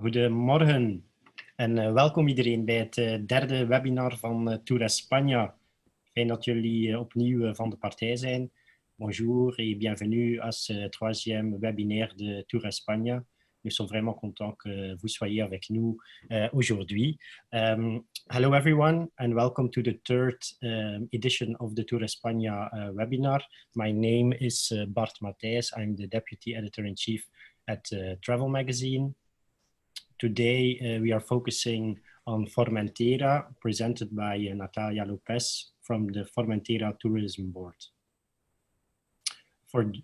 Goedemorgen en welkom iedereen bij het derde webinar van TURESPAña. Fijn dat jullie opnieuw van de partij zijn. Bonjour et bienvenue à ce troisième webinaire de TURESPAña. Nous sommes vraiment contents que vous soyez avec nous aujourd'hui. Hello everyone and welcome to the third edition of the TURESPAña webinar. My name is Bart Matthijs. I'm the Deputy Editor-in-Chief at Travel Magazine. Today we are focusing on Formentera, presented by Natalia Lopez from the Formentera Tourism Board.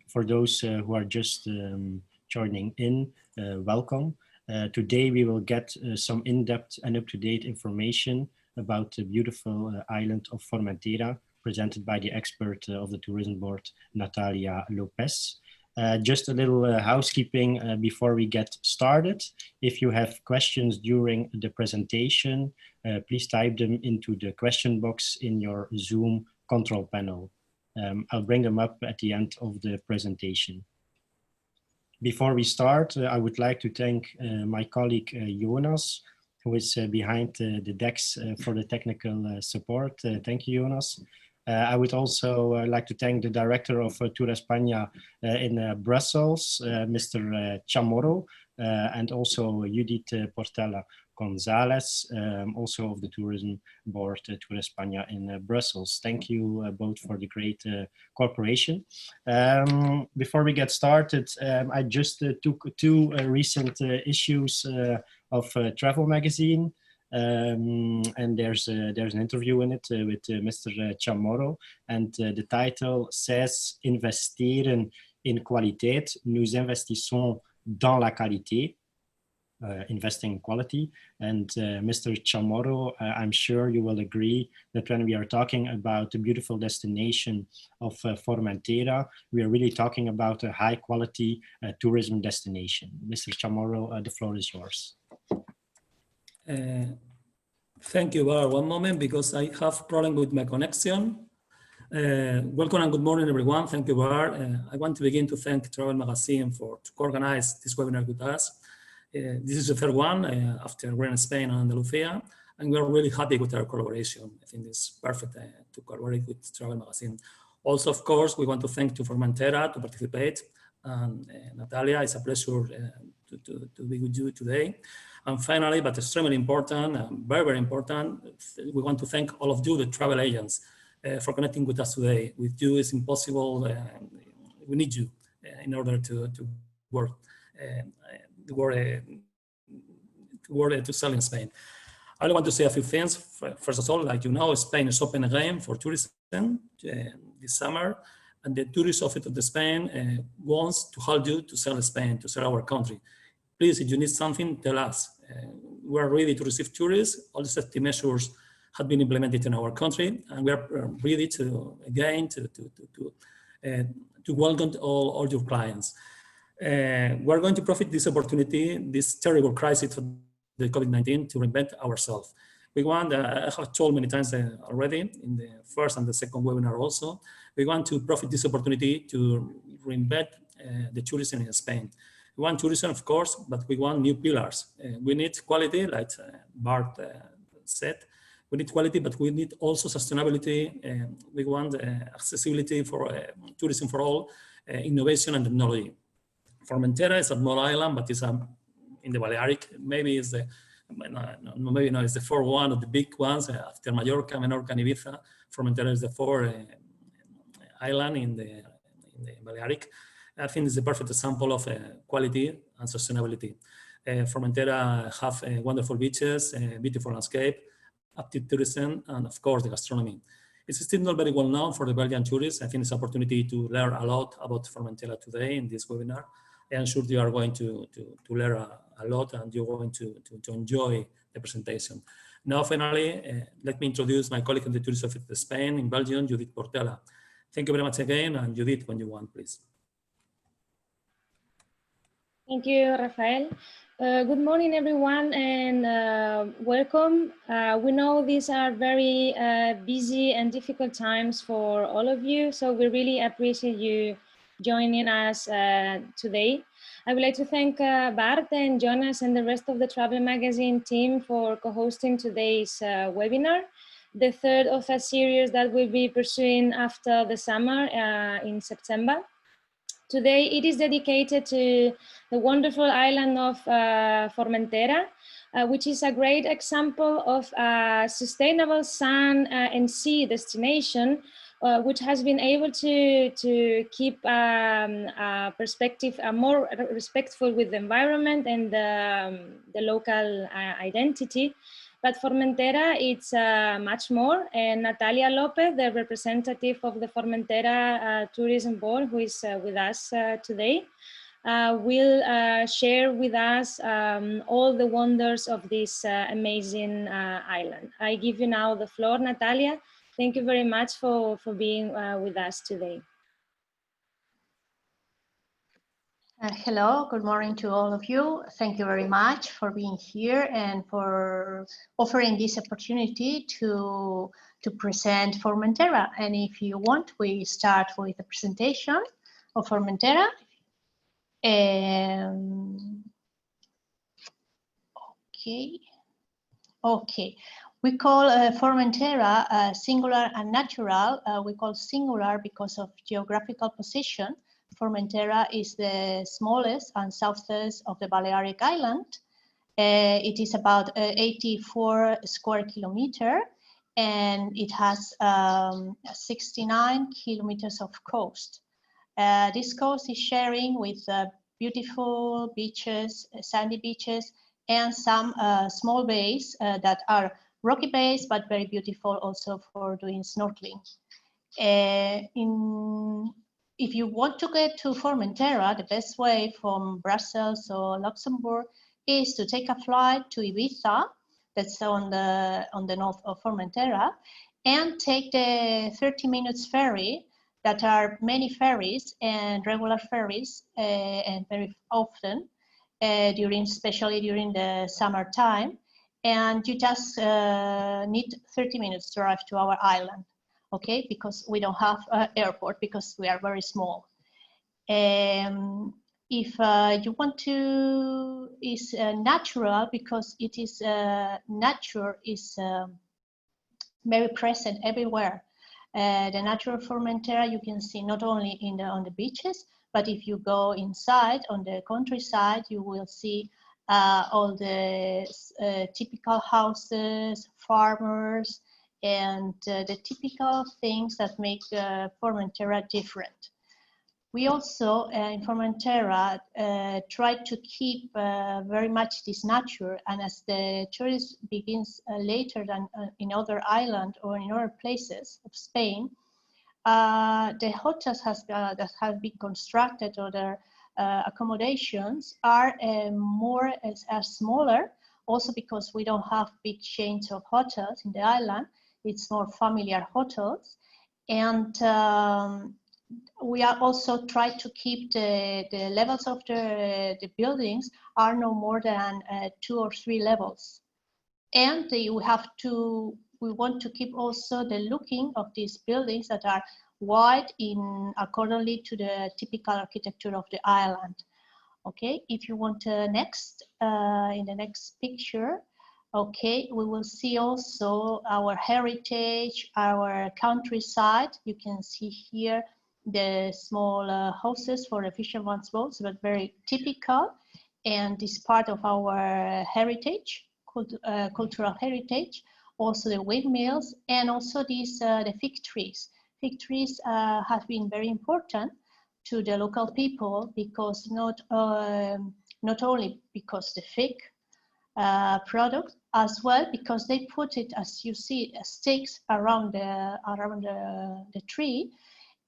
For those who are just joining in, welcome. Today we will get some in-depth and up-to-date information about the beautiful island of Formentera, presented by the expert of the Tourism Board, Natalia Lopez. Just a little housekeeping before we get started. If you have questions during the presentation, please type them into the question box in your Zoom control panel. I'll bring them up at the end of the presentation. Before we start, I would like to thank my colleague Jonas, who is behind the decks for the technical support. Thank you, Jonas. I would also like to thank the director of TURESPAña in Brussels, Mr. Chamorro, and also Judith Portela Gonzalez, also of the Tourism Board, TURESPAña in Brussels. Thank you both for the great cooperation. Before we get started, I just took two recent issues of Travel Magazine. And there's an interview in it with Mr. Chamorro, and the title says "Investeren in kwaliteit. Nous investissons dans la qualité." Investing in quality. And Mr. Chamorro, I'm sure you will agree that when we are talking about the beautiful destination of Formentera, we are really talking about a high quality tourism destination. Mr. Chamorro, the floor is yours. Thank you, Bar. One moment, because I have problem with my connection. Welcome and good morning, everyone. Thank you, Bar. I want to begin to thank Travel Magazine to organize this webinar with us. This is the third one after we're in Spain and Andalusia, and we are really happy with our collaboration. I think it's perfect to collaborate with Travel Magazine. Also, of course, we want to thank to Formentera to participate. And Natalia, it's a pleasure to be with you today. And finally, but extremely important, very, very important, we want to thank all of you, the travel agents, for connecting with us today. With you, it's impossible. We need you in order to work to sell in Spain. I only want to say a few things. First of all, like you know, Spain is open again for tourism this summer, and the tourist office of Spain wants to help you to sell Spain, to sell our country. Please, if you need something, tell us. We are ready to receive tourists. All the safety measures have been implemented in our country, and we are ready to again to welcome all your clients. We're going to profit this opportunity, this terrible crisis of the COVID-19, to reinvent ourselves. We want, I have told many times already in the first and the second webinar also, we want to profit this opportunity to reinvent the tourism in Spain. We want tourism, of course, but we want new pillars. We need quality, like Bart said. We need quality, but we need also sustainability. We want accessibility for tourism for all, innovation and technology. Formentera is a small island, but it's in the Balearic. Maybe it's the maybe no, it's the fourth one of the big ones after Mallorca, Menorca, and Ibiza. Formentera is the fourth island in the Balearic. I think it's a perfect example of quality and sustainability. Formentera have wonderful beaches, beautiful landscape, active tourism, and of course the gastronomy. It's still not very well known for the Belgian tourists. I think it's an opportunity to learn a lot about Formentera today in this webinar. I'm sure you are going to learn a lot, and you're going to enjoy the presentation. Now, finally, let me introduce my colleague in the Tourist Office of Spain in Belgium, Judith Portela. Thank you very much again, and Judith, when you want, please. Thank you, Rafael. Good morning, everyone, and welcome. We know these are very busy and difficult times for all of you, so we really appreciate you joining us today. I would like to thank Bart and Jonas and the rest of the Travel Magazine team for co-hosting today's webinar, the third of a series that we'll be pursuing after the summer in September. Today it is dedicated to the wonderful island of Formentera, which is a great example of a sustainable sun and sea destination, which has been able to keep a perspective more respectful with the environment and the local identity. But Formentera, it's much more. And Natalia Lopez, the representative of the Formentera Tourism Board, who is with us today, will share with us all the wonders of this amazing island. I give you now the floor, Natalia. Thank you very much for being with us today. Hello, good morning to all of you. Thank you very much for being here and for offering this opportunity to present Formentera. And if you want, we start with the presentation of Formentera. Okay. We call Formentera singular and natural. We call singular because of geographical position. Formentera is the smallest and southest of the Balearic Island. It is about 84 square kilometers, and it has 69 kilometers of coast. This coast is sharing with beautiful beaches, sandy beaches, and some small bays that are rocky bays, but very beautiful also for doing snorkeling. If you want to get to Formentera, the best way from Brussels or Luxembourg is to take a flight to Ibiza, that's on the north of Formentera, and take the 30 minutes ferry. That are many ferries and regular ferries, and very often, especially during the summertime. And you just need 30 minutes to arrive to our island. Okay, because we don't have an airport because we are very small. If you want to, is natural because it is nature is very present everywhere. The natural Formentera you can see not only on the beaches, but if you go inside on the countryside, you will see all the typical houses, farmers, and the typical things that make Formentera different. We also, in Formentera, try to keep very much this nature, and as the tourist begins later than in other islands or in other places of Spain, the hotels that have been constructed or their accommodations are smaller, also because we don't have big chains of hotels in the island. It's more familiar hotels, and we are also try to keep the levels of the buildings are no more than 2 or 3 levels, and we want to keep also the looking of these buildings that are wide accordingly to the typical architecture of the island. Okay, if you want next in the next picture. Okay, we will see also our heritage, our countryside. You can see here the small houses for the fisherman's boats, but very typical. And this part of our heritage, cultural heritage, also the windmills, and also these the fig trees. Fig trees have been very important to the local people because not only because the fig product, as well because they put it, as you see, stakes around the tree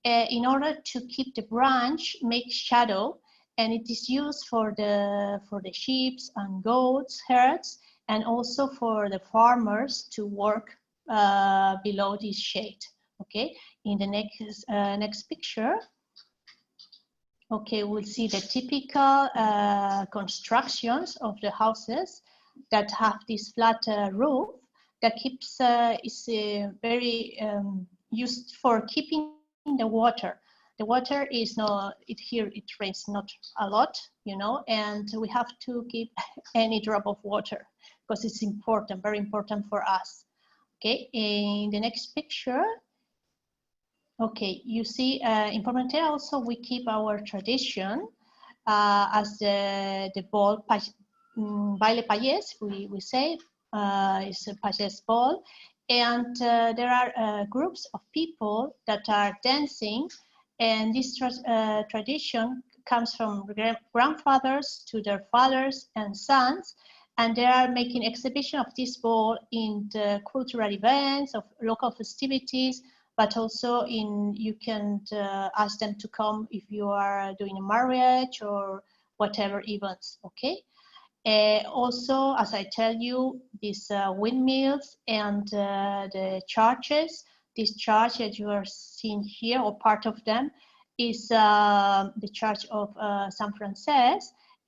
in order to keep the branch make shadow, and it is used for the sheep and goats, herds, and also for the farmers to work below this shade. Okay, in the next picture. Okay, we'll see the typical constructions of the houses that have this flat roof that is very used for keeping the water. The water is not, here it rains not a lot, you know, and we have to keep any drop of water because it's important, very important for us. Okay, in the next picture, okay, you see in Formentera also we keep our tradition as the ball, baile payés, we say, it's a payés ball. And there are groups of people that are dancing, and this tradition comes from grandfathers to their fathers and sons, and they are making exhibition of this ball in the cultural events of local festivities, but also in, you can ask them to come if you are doing a marriage or whatever events, okay? Also, as I tell you, these windmills and the churches, this church that you are seeing here, or part of them, is the church of San Francisco,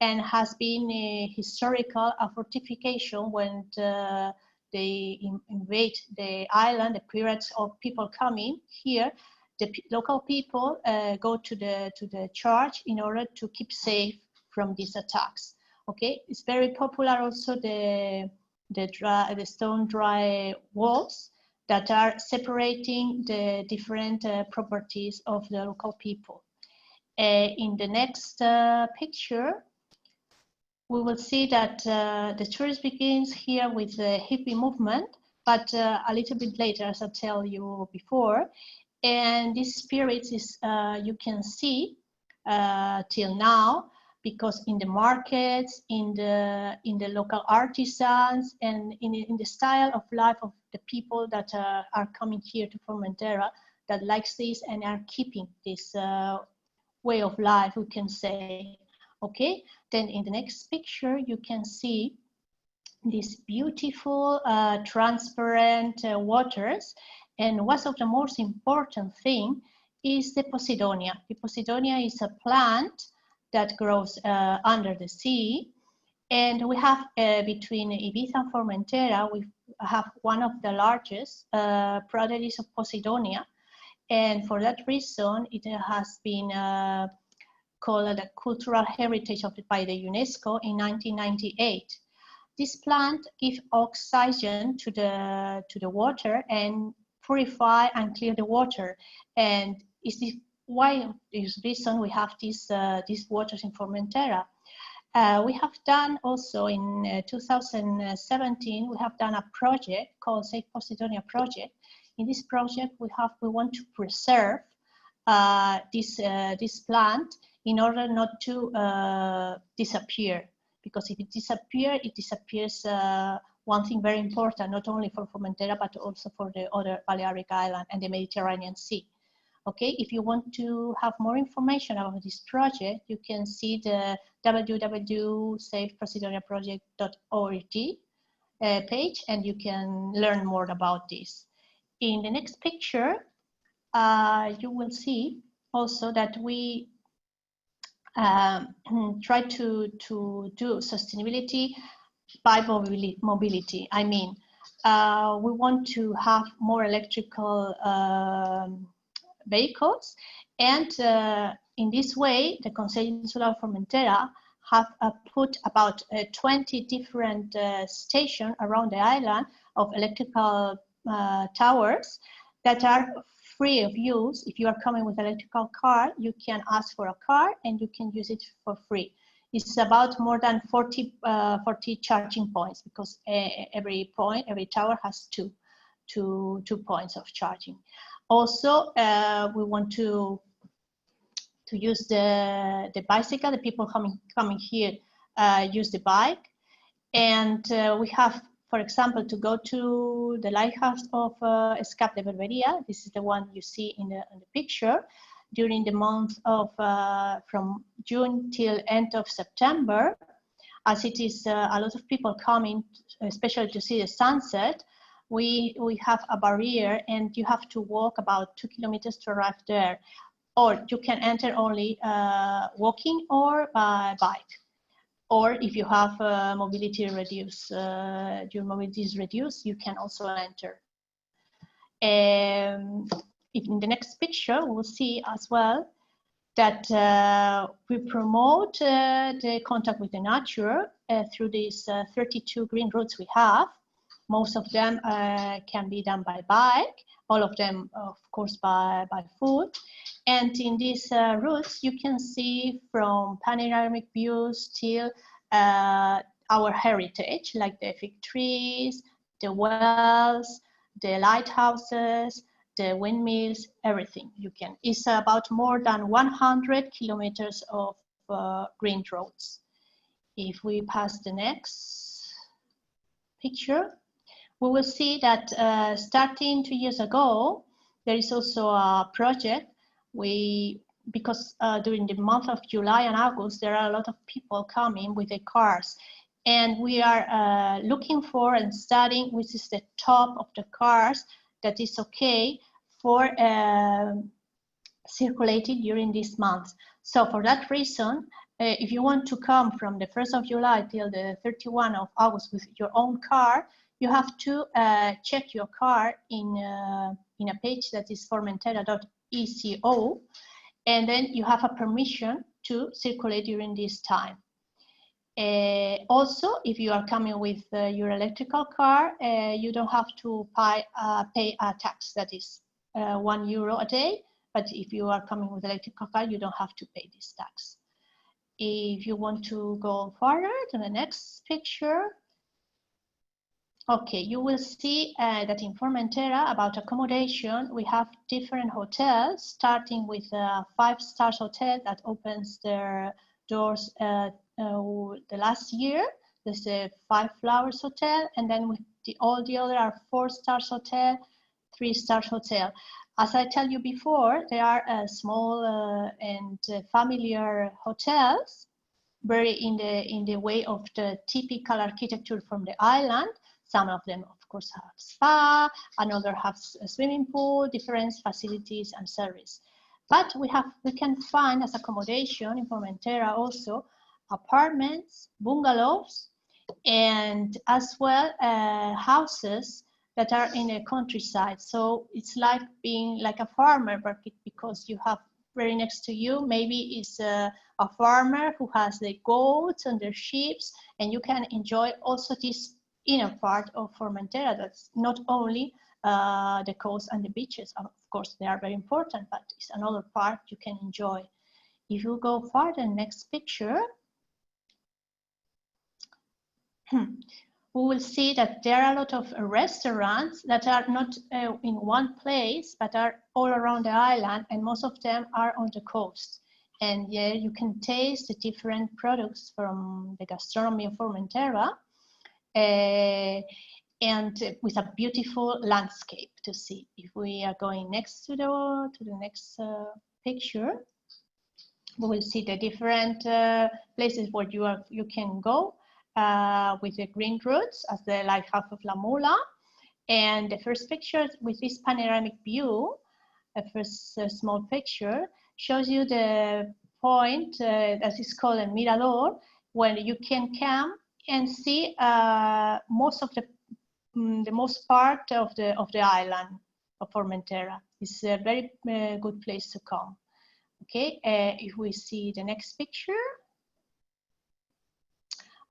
and has been a historical fortification when they invade the island, the pirates or people coming here. The local people go to the church in order to keep safe from these attacks. Okay, it's very popular also the stone dry walls that are separating the different properties of the local people. In the next picture, we will see that the tourist begins here with the hippie movement, but a little bit later, as I tell you before. And this spirit is, you can see till now, because in the markets, in the local artisans, and in the style of life of the people that are coming here to Formentera, that likes this and are keeping this way of life, we can say. Okay, then in the next picture, you can see these beautiful transparent waters, and one of the most important thing is the Posidonia. The Posidonia is a plant that grows under the sea, and we have between Ibiza and Formentera, we have one of the largest prodigies of Posidonia, and for that reason it has been called a cultural heritage by the UNESCO in 1998. This plant gives oxygen to the water and purify and clear the water, and is this why this reason we have these waters in Formentera. We have done also in 2017, we have done a project called Save Posidonia Project. In this project, we want to preserve this plant in order not to disappear, because if it disappears one thing very important, not only for Formentera, but also for the other Balearic Island and the Mediterranean Sea. Okay, if you want to have more information about this project, you can see the www.saveposidoniaproject.org page, and you can learn more about this. In the next picture, you will see also that we try to do sustainability by mobility. I mean, we want to have more electrical vehicles, and in this way the Consell Insular Formentera have put about 20 different stations around the island of electrical towers that are free of use. If you are coming with an electrical car, you can ask for a car and you can use it for free. It's about more than 40 charging points, because every tower has two points of charging. Also, we want to use the bicycle. The people coming here use the bike, and we have, for example, to go to the lighthouse of Escape de Berberia. This is the one you see in the picture. During the month of from June till end of September, as it is a lot of people coming, especially to see the sunset, we have a barrier, and you have to walk about 2 kilometers to arrive there, or you can enter only walking or by bike. Or if you have mobility reduced, your mobility is reduced, you can also enter. In the next picture, we'll see as well that we promote the contact with the nature through these 32 green routes we have. Most of them can be done by bike, all of them, of course, by foot. And in these routes, you can see from panoramic views till our heritage, like the fig trees, the wells, the lighthouses, the windmills, everything you can. It's about more than 100 kilometers of green roads. If we pass the next picture, we will see that starting 2 years ago, there is also a project. Because during the month of July and August, there are a lot of people coming with their cars. And we are looking for and studying which is the top of the cars that is okay for circulating during this month. So for that reason, if you want to come from the 1st of July till the 31st of August with your own car, you have to check your car in a page that is formentera.eco, and then you have a permission to circulate during this time. Also, if you are coming with your electrical car, you don't have to pay a tax that is €1 a day. But if you are coming with electrical car, you don't have to pay this tax. If you want to go further to the next picture, okay, you will see that in Formentera, about accommodation, we have different hotels, starting with a 5-star hotel that opens their doors the last year. There's a 5 Flowers Hotel, and then with all the other are 4-star hotel, 3-star hotel. As I tell you before, there are small and familiar hotels, very in the way of the typical architecture from the island. Some of them, of course, have spa, another have a swimming pool, different facilities and service. But we can find as accommodation in Formentera also apartments, bungalows, and as well houses that are in the countryside. So it's like being like a farmer, but because you have very next to you, maybe it's a farmer who has the goats and their sheep, and you can enjoy also this inner part of Formentera. That's not only the coast and the beaches. Of course, they are very important, but it's another part you can enjoy. If you go further, next picture, we will see that there are a lot of restaurants that are not in one place, but are all around the island, and most of them are on the coast. And yeah, you can taste the different products from the gastronomy of Formentera, and with a beautiful landscape to see. If we are going next to the next picture, we will see the different places where you can go with the green routes, as the Lighthouse of La Mula. And the first picture with this panoramic view, the first small picture, shows you the point that is called a mirador, where you can come and see most part of the island of Formentera. It's a very good place to come. Okay, if we see the next picture.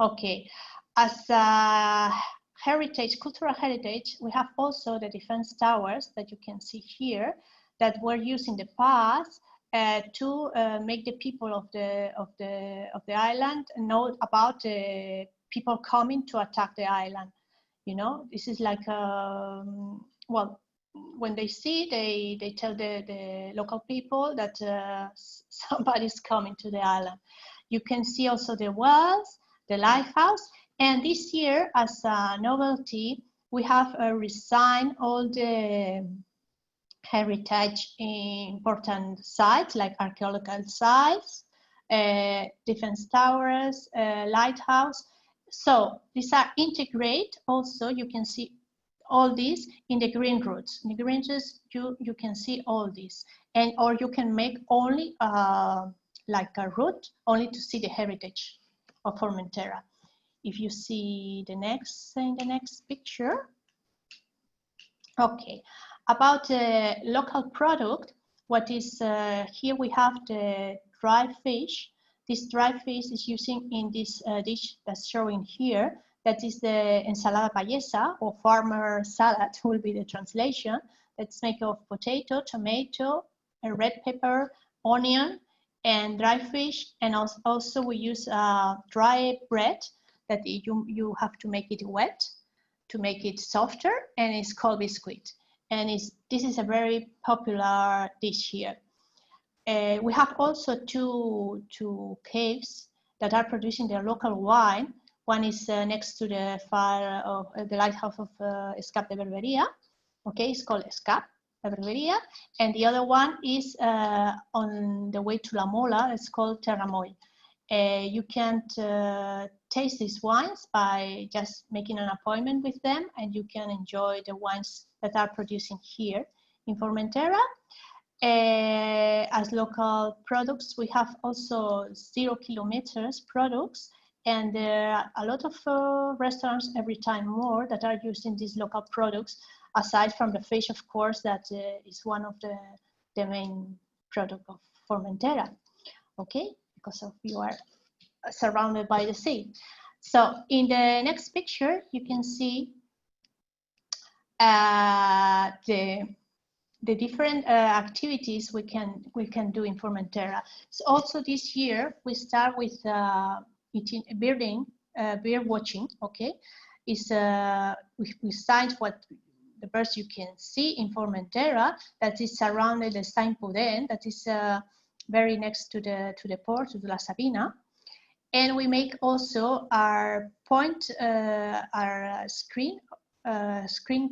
Okay, as a heritage, cultural heritage, we have also the defense towers that you can see here that were used in the past to make the people of the island know about the people coming to attack the island. You know, this is like well, when they see, they tell the local people that somebody's coming to the island. You can see also the wells, the lighthouse, and this year, as a novelty, we have redesigned all the heritage important sites like archaeological sites, defense towers, lighthouse. So these are integrated. Also, you can see all these in the green routes. In the green routes, you can see all these, or you can make only like a route only to see the heritage of Formentera. If you see in the next picture. Okay, about the local product, what is here we have the dry fish. This dry fish is using in this dish that's showing here. That is the ensalada payesa, or farmer salad will be the translation. That's made of potato, tomato, a red pepper, onion, and dry fish. And also we use dry bread that you have to make it wet to make it softer, and it's called biscuit. And this is a very popular dish here. We have also two caves that are producing their local wine. One is next to the fire of the lighthouse of Escape de Berberia. Okay, it's called Escape de Berberia. And the other one is on the way to La Mola. It's called Terramoy. You can taste these wines by just making an appointment with them, and you can enjoy the wines that are producing here in Formentera. As local products, we have also 0 kilometers products, and there are a lot of restaurants every time more that are using these local products, aside from the fish, of course, that is one of the main product of Formentera, okay, because of you are surrounded by the sea. So in the next picture, you can see the different activities we can do in Formentera. So also this year we start with bird watching. Okay, is we signed what the birds you can see in Formentera, that is surrounded the Saint Pudent, that is very next to the port, to La Sabina. And we make also our point, our screen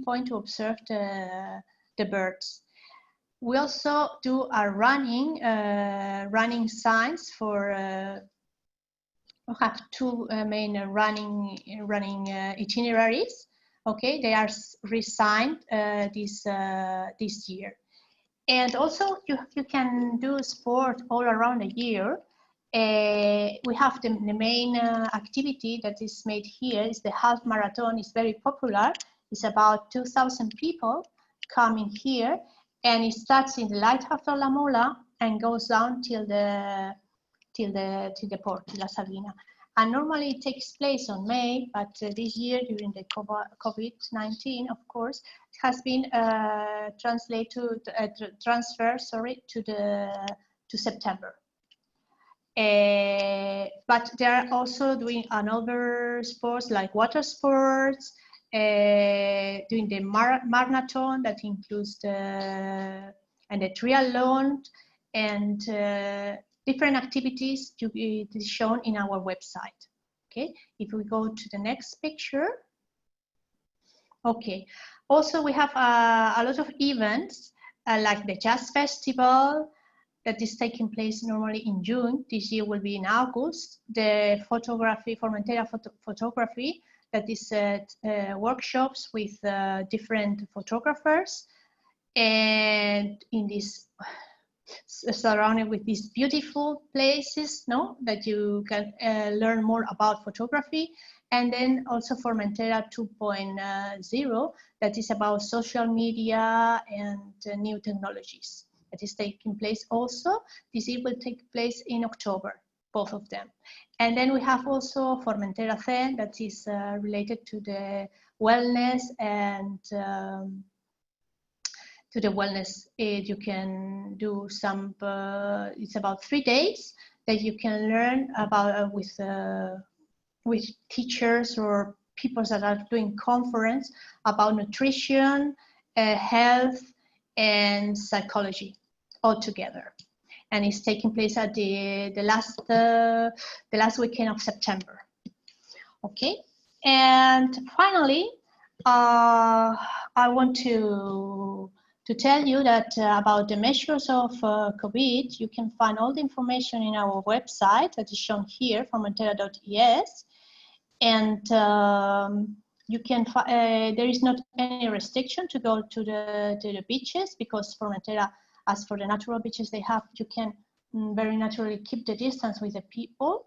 point to observe the birds. We also do our running signs for. We have two main running itineraries. Okay, they are resigned this year. And also you can do sport all around the year. We have the main activity that is made here is the half marathon. It's very popular. It's about 2,000 people coming here, and it starts in the lighthouse of La Mola and goes down till the port, La Sabina. And normally it takes place on May, but this year during the COVID-19, of course, it has been transferred to September. But they are also doing another sports like water sports, doing the marathon that includes the triathlon, and different activities to be shown in our website. Okay, if we go to the next picture. Okay, also we have a lot of events like the Jazz Festival that is taking place normally in June. This year will be in August. The photography, Formentera photography, that is workshops with different photographers, and in this surrounded with these beautiful places, no, that you can learn more about photography. And then also Formentera 2.0, that is about social media and new technologies. That is taking place also. This year will take place in October, both of them. And then we have also Formentera Zen, that is related to the wellness and to the wellness. You can do some, it's about 3 days that you can learn about with teachers or people that are doing conference about nutrition, health, and psychology all together. And it's taking place at the last weekend of September. Okay, and finally, I want to tell you that about the measures of COVID, you can find all the information in our website that is shown here, formentera.es, and you can there is not any restriction to go to the beaches, because Formentera, as for the natural beaches they have, you can very naturally keep the distance with the people.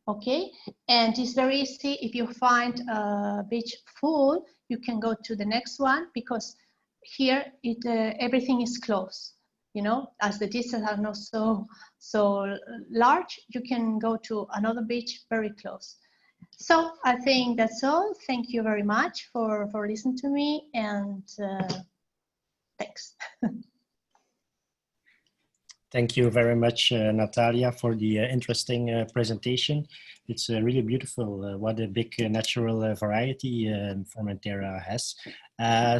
Okay, and it's very easy. If you find a beach full, you can go to the next one, because here everything is closed. you know, as the distances are not so large, you can go to another beach very close. So I think that's all. Thank you very much for listening to me, and thanks. Thank you very much, Natalia, for the interesting presentation. It's really beautiful. What a big natural variety Formentera has.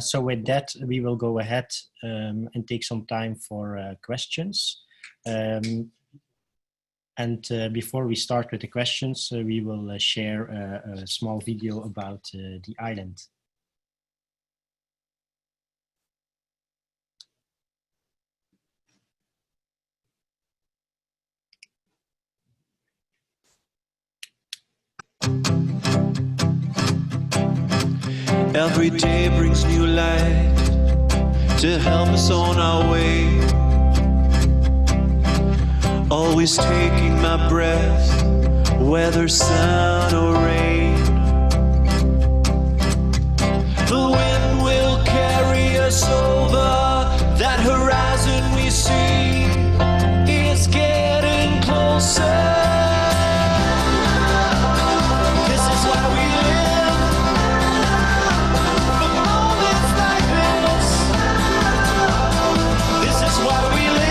So with that, we will go ahead and take some time for questions. And before we start with the questions, we will share a small video about the island. Every day brings new light to help us on our way. Always taking my breath, whether sun or rain. The wind will carry us over, that horizon we see is getting closer. This is why we live, for moments like this. This is why we live.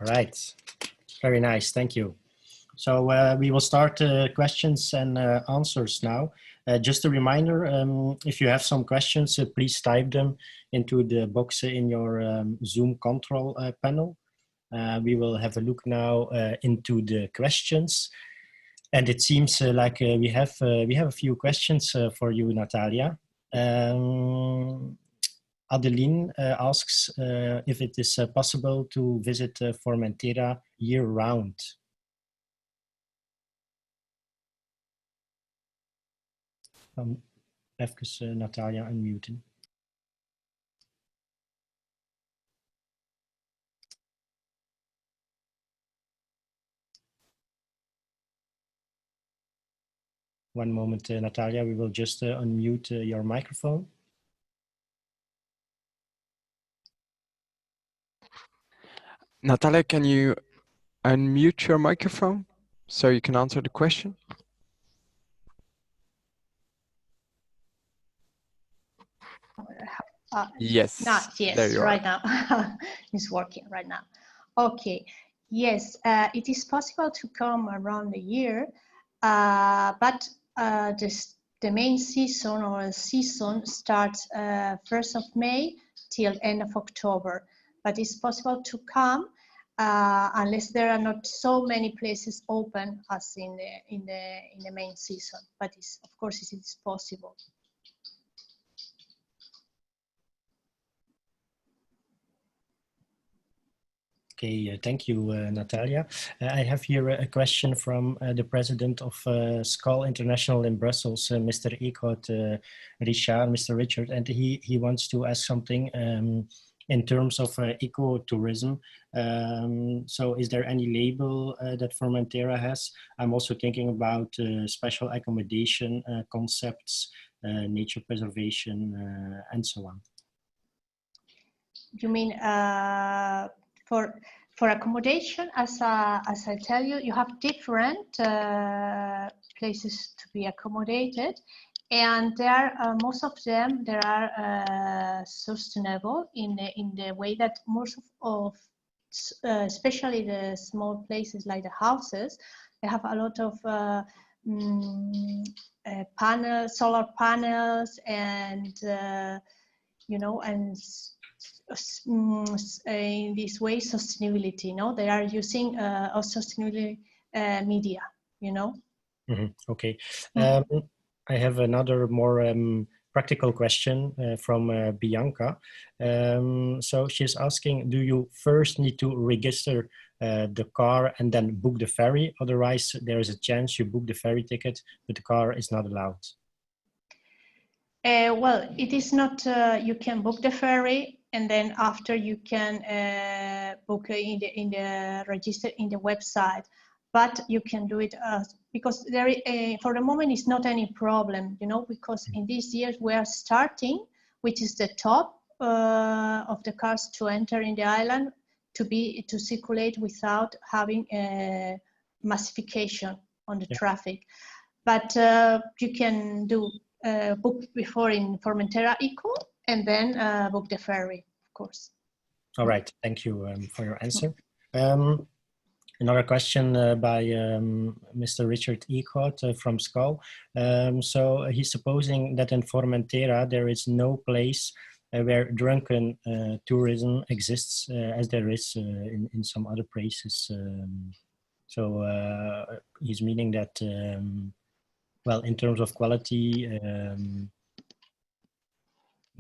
All right, very nice, thank you. So we will start questions and answers now. Just a reminder, if you have some questions, please type them into the box in your Zoom control panel. We will have a look now into the questions. And it seems like we have a few questions for you, Natalia. Adeline asks if it is possible to visit Formentera year-round. Even Natalia unmuten. One moment, Natalia, we will just unmute your microphone. Natalia, can you unmute your microphone so you can answer the question? Yes. Yes, there you right are. now. It's working right now. Okay. Yes, it is possible to come around the year, but the main season starts 1st of May till end of October. but it's possible to come unless there are not so many places open as in the main season. But of course, it is possible. Okay, thank you, Natalia. I have here a question from the president of SCOL International in Brussels, Mr. Richard, and he wants to ask something in terms of ecotourism. So is there any label that Formentera has? I'm also thinking about special accommodation concepts, nature preservation, and so on. You mean for accommodation, as I tell you, you have different places to be accommodated, and there are most of them there are sustainable in the way that most of especially the small places like the houses, they have a lot of solar panels, and you know, and in this way sustainability, you know, they are using sustainability media, you know. Okay. I have another more practical question from Bianca. So she's asking, do you first need to register the car and then book the ferry? Otherwise, there is a chance you book the ferry ticket, but the car is not allowed. Well, it is not, you can book the ferry, and then after you can book in the register in the website, but you can do it because there for the moment it's not any problem, you know, because in these years we are starting, which is the top of the cars to enter in the island to circulate without having a massification on the traffic. But you can do book before in Formentera Eco, and then book the ferry, of course. All right, thank you for your answer. Another question by Mr. Richard Eekhout from SCOL. So he's supposing that in Formentera there is no place where drunken tourism exists as there is in some other places. So he's meaning that, well, in terms of quality,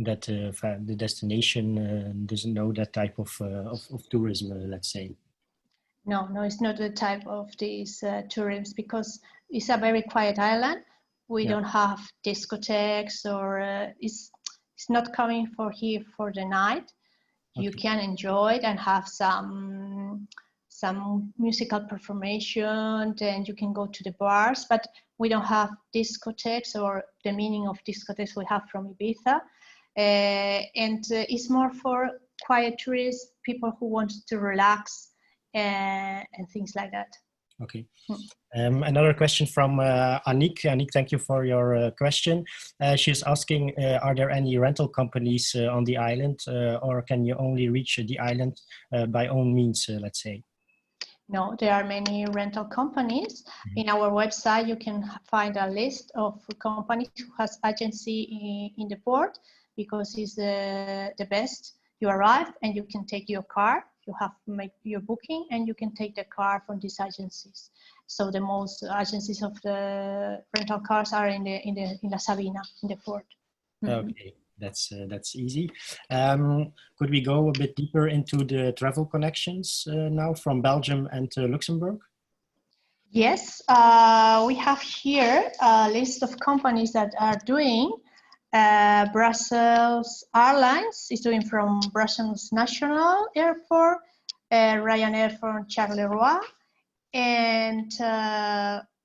that the destination doesn't know that type of tourism, let's say. No, it's not the type of these tourism, because it's a very quiet island. We don't have discotheques, or it's not coming for here for the night. Okay. You can enjoy it and have some musical performation, and you can go to the bars, but we don't have discotheques, or the meaning of discotheques we have from Ibiza. And it's more for quiet tourists, people who want to relax and things like that. Okay. Another question from Anik. Anik, thank you for your question. She's asking, are there any rental companies on the island, or can you only reach the island by own means, let's say? No, there are many rental companies. In our website, you can find a list of companies who has agency in the port, because it's the best. You arrive and you can take your car. You have to make your booking, and you can take the car from these agencies. So the most agencies of the rental cars are in La Sabina, in the port. Okay, that's easy. Could we go a bit deeper into the travel connections now from Belgium and Luxembourg? Yes, we have here a list of companies that are doing. Brussels Airlines is doing from Brussels National Airport, Ryanair from Charleroi, and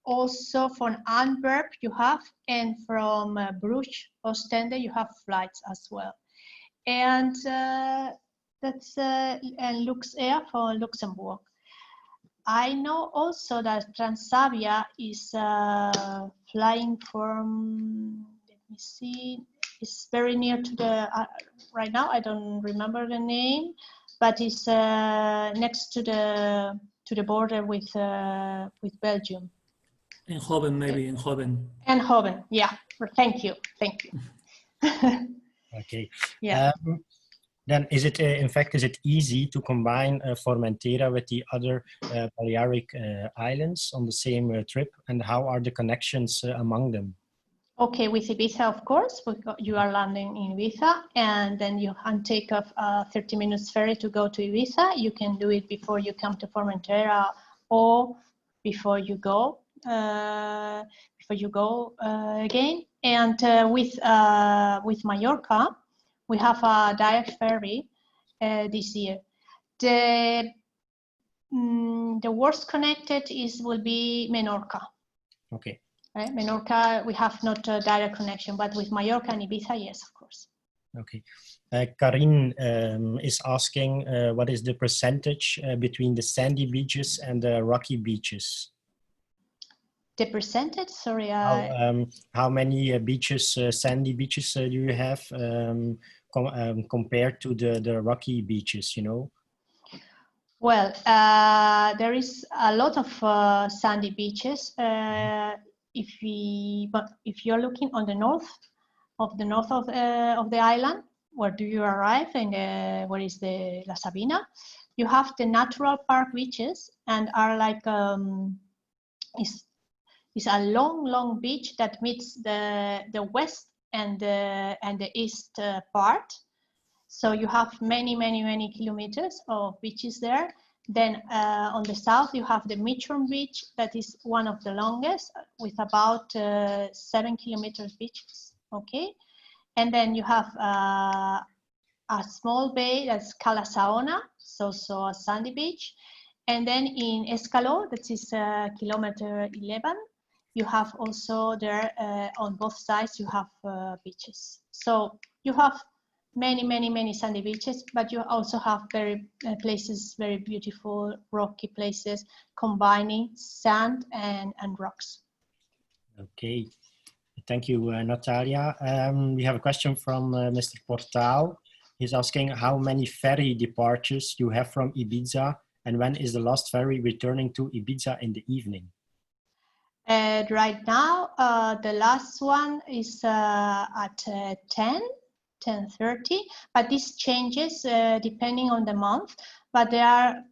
also from Antwerp you have, and from Bruges, Ostende you have flights as well. And that's and Luxair for Luxembourg. I know also that Transavia is flying from, let me see, it's very near to the, right now I don't remember the name, but it's next to the border with Belgium. Eindhoven, maybe Eindhoven. Eindhoven, yeah. Thank you. Okay. Yeah. Then is it, in fact, is it easy to combine Formentera with the other Balearic islands on the same trip? And how are the connections among them? Okay, with Ibiza, of course, you are landing in Ibiza, and then you can take a 30 minutes ferry to go to Ibiza. You can do it before you come to Formentera or before you go again. And with Mallorca, we have a direct ferry this year. The worst connected will be Menorca. Okay. Right? Menorca, we have not a direct connection, but with Mallorca and Ibiza, yes, of course. Okay. Karin is asking what is the percentage between the sandy beaches and the rocky beaches? The percentage? Sorry. How many beaches, sandy beaches, do you have compared to the rocky beaches, you know? Well, there is a lot of sandy beaches. If you're looking on the north of the island, where do you arrive, and where is the La Sabina? You have the natural park beaches, and are like is a long beach that meets the west and the east part. So you have many kilometers of beaches there. Then on the south, you have the Mitcham Beach, that is one of the longest, with about 7 kilometers beaches. Okay, and then you have a small bay that's Cala Saona, so a sandy beach. And then in Escaló, that is kilometer 11, you have also there on both sides you have beaches. So you have many sandy beaches, but you also have very beautiful rocky places combining sand and rocks. Okay, thank you, Natalia. We have a question from Mr. Portal. He's asking how many ferry departures you have from Ibiza, and when is the last ferry returning to Ibiza in the evening? Right now, the last one is at 10:30, but this changes depending on the month. But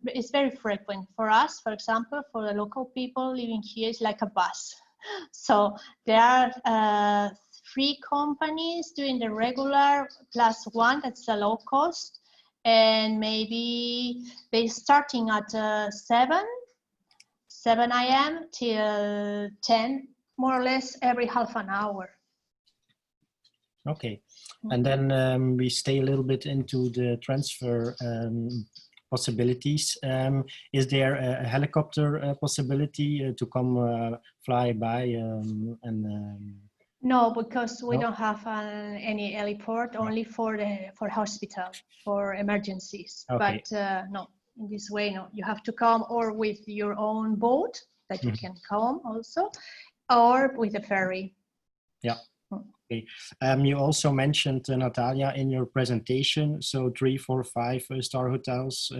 it's very frequent for us. For example, for the local people living here, it's like a bus. So there are 3 companies doing the regular plus 1 that's a low cost, and maybe they're starting at 7 a.m. till 10, more or less every half an hour. Okay, and then we stay a little bit into the transfer possibilities. Is there a helicopter possibility to come fly by No, because we don't have any heliport, only for hospital, for emergencies. Okay. But no, in this way, no. You have to come or with your own boat that you can come also, or with a ferry. Yeah. Okay. You also mentioned, Natalia, in your presentation, so 3, 4, 5-star hotels.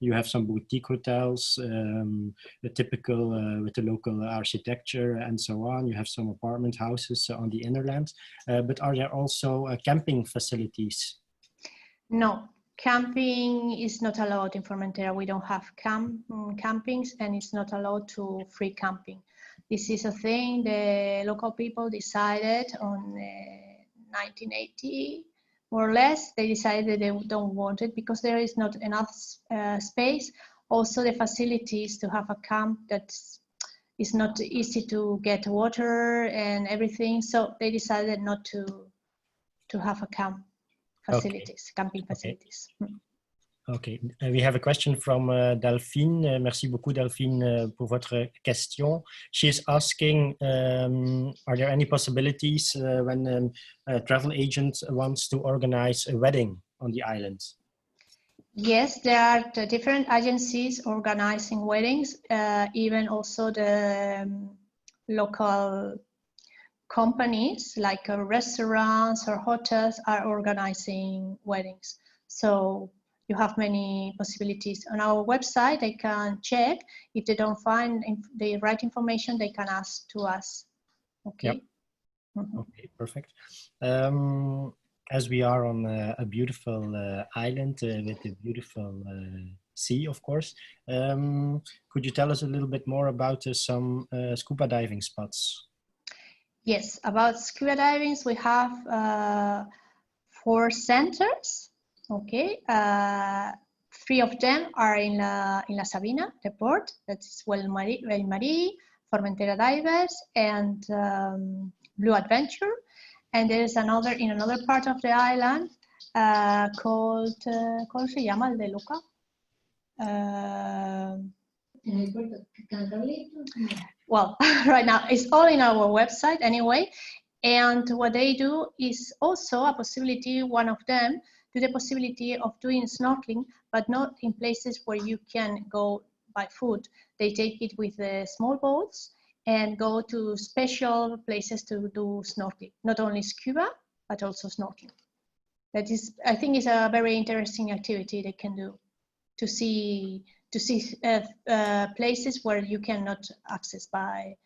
You have some boutique hotels, the typical with the local architecture and so on. You have some apartment houses on the innerland. But are there also camping facilities? No, camping is not allowed in Formentera. We don't have campings, and it's not allowed to free camping. This is a thing the local people decided on 1980, more or less. They decided they don't want it because there is not enough space. Also, the facilities to have a camp that is not easy to get water and everything. So they decided not to have a camp facilities, camping facilities. Okay, we have a question from Delphine. Merci beaucoup, Delphine, pour votre question. She is asking, are there any possibilities when a travel agent wants to organize a wedding on the island? Yes, there are different agencies organizing weddings, even also the local companies like restaurants or hotels are organizing weddings. So you have many possibilities. On our website, they can check. If they don't find the right information, they can ask to us. Okay. Yep. Okay, perfect. As we are on a beautiful island with a beautiful sea, of course, could you tell us a little bit more about some scuba diving spots? Yes, about scuba diving, we have 4 centers. Okay, 3 of them are in La Sabina, the port. That's Marie, Formentera Divers, and Blue Adventure. And there is another in another part of the island called ¿cómo se llama el de Luca? Well, right now it's all in our website anyway. And what they do is also a possibility, one of them, to the possibility of doing snorkeling, but not in places where you can go by foot. They take it with the small boats and go to special places to do snorkeling, not only scuba, but also snorkeling. That is, I think, is a very interesting activity they can do to see places where you cannot access by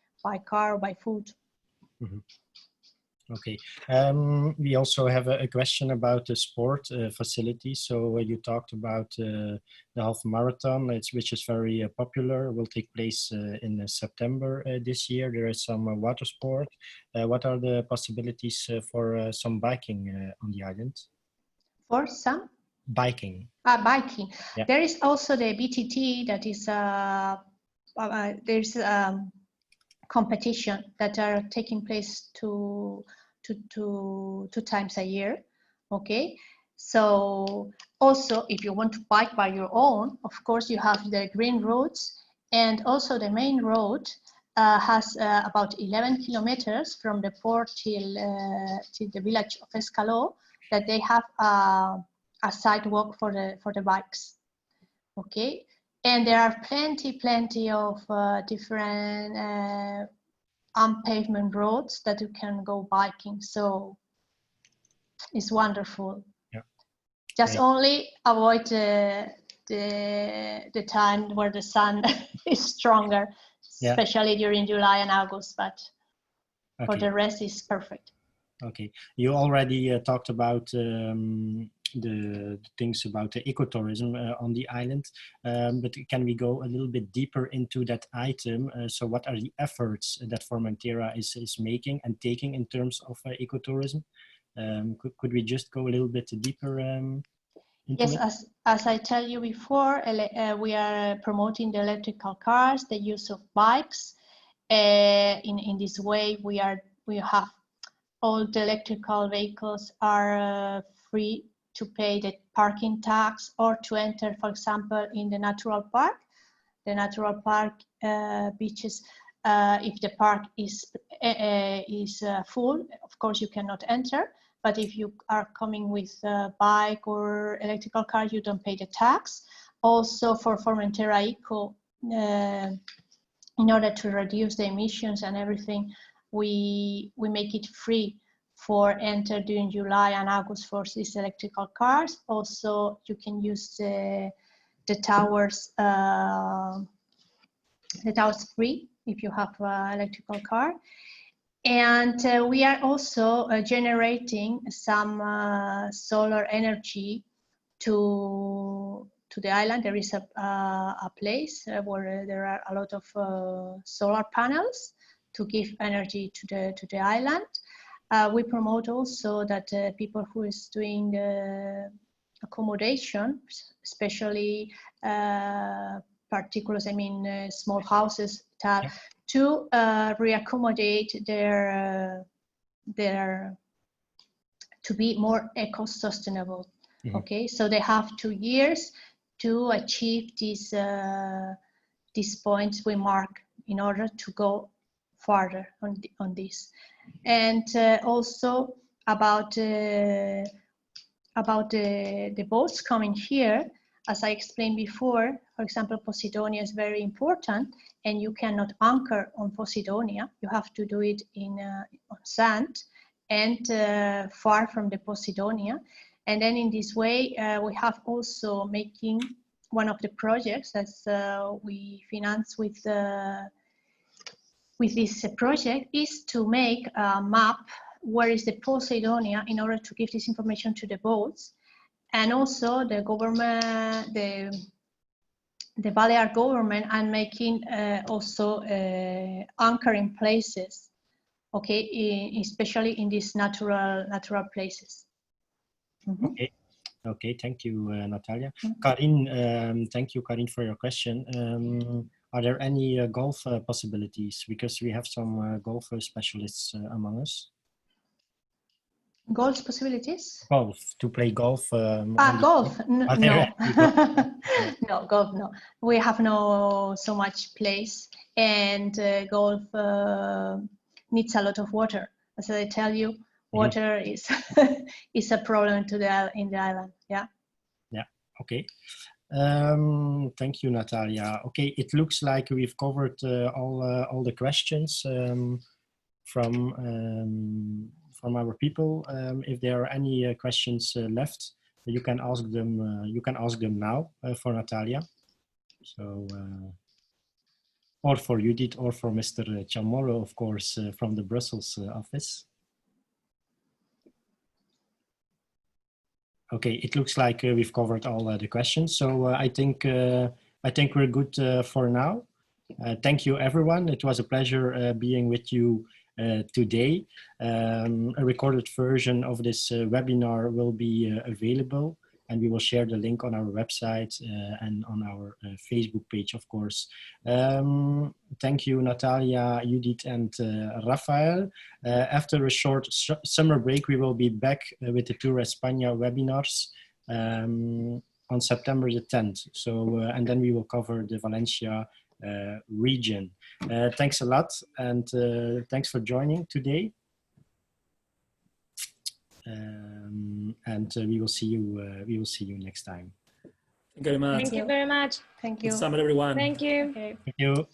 car or by foot. Mm-hmm. Okay. We also have a question about the sport facility. So you talked about the half marathon, which is very popular, will take place in September this year. There is some water sport. What are the possibilities for some biking on the island? For some? Biking. Biking. Yeah. There is also the BTT, that is, there's competition that are taking place two times a year. Okay, so also if you want to bike by your own, of course you have the green roads, and also the main road has about 11 kilometers from the port till the village of Escaló, that they have a sidewalk for the bikes. Okay, and there are plenty of different unpavement roads that you can go biking, so it's wonderful. Yeah. Just Great. only avoid the time where the sun is stronger, Yeah. especially during July and August, but Okay. for the rest is perfect. Okay, you already talked about the things about the ecotourism on the island, but can we go a little bit deeper into that item? So what are the efforts that Formentera is making and taking in terms of ecotourism? Could we just go a little bit deeper into Yes, it? as I tell you before, we are promoting the electrical cars, the use of bikes. In this way, we have all the electrical vehicles are free to pay the parking tax or to enter, for example, in the natural park. The natural park beaches, if the park is full, of course you cannot enter. But if you are coming with a bike or electrical car, you don't pay the tax. Also for Formentera Eco, in order to reduce the emissions and everything, we make it free for enter during July and August for these electrical cars. Also, you can use the towers free if you have an electrical car. And we are also generating some solar energy to the island. There is a place where there are a lot of solar panels to give energy to the island. We promote also that people who is doing accommodation, especially particulars, I mean small houses, to reaccommodate their to be more eco-sustainable. Mm-hmm. Okay, so they have 2 years to achieve these points we mark in order to go further on this. And also about the boats coming here, as I explained before, for example, Posidonia is very important, and you cannot anchor on Posidonia. You have to do it on sand and far from the Posidonia. And then in this way, we have also making one of the projects that we finance with this project is to make a map where is the Poseidonia in order to give this information to the boats. And also the government, the Balear government, and making also anchoring places, okay, especially in these natural places. Mm-hmm. Okay, thank you, Natalia. Karin, thank you, Karin, for your question. Are there any golf possibilities? Because we have some golf specialists among us. Golf possibilities? Golf, to play golf. Golf? No. No, golf, no. We have no so much place, and golf needs a lot of water. As I tell you, water is is a problem in the island. Yeah. Yeah. Okay. Thank you, Natalia. Okay, it looks like we've covered all the questions from our people. If there are any questions left, you can ask them. You can ask them now for Natalia. So, or for Judith, or for Mr. Chamorro, of course, from the Brussels office. Okay, it looks like we've covered all the questions. So I think we're good for now. Thank you, everyone. It was a pleasure being with you today. A recorded version of this webinar will be available, and we will share the link on our website and on our Facebook page, of course. Thank you, Natalia, Judith, and Rafael. After a short summer break, we will be back with the TURESPAña webinars on September the 10th. So, and then we will cover the Valencia region. Thanks a lot, and thanks for joining today. And we will see you. We will see you next time. Thank you very much. Thank you very much. Thank you. Good summer, everyone. Thank you. Okay. Thank you.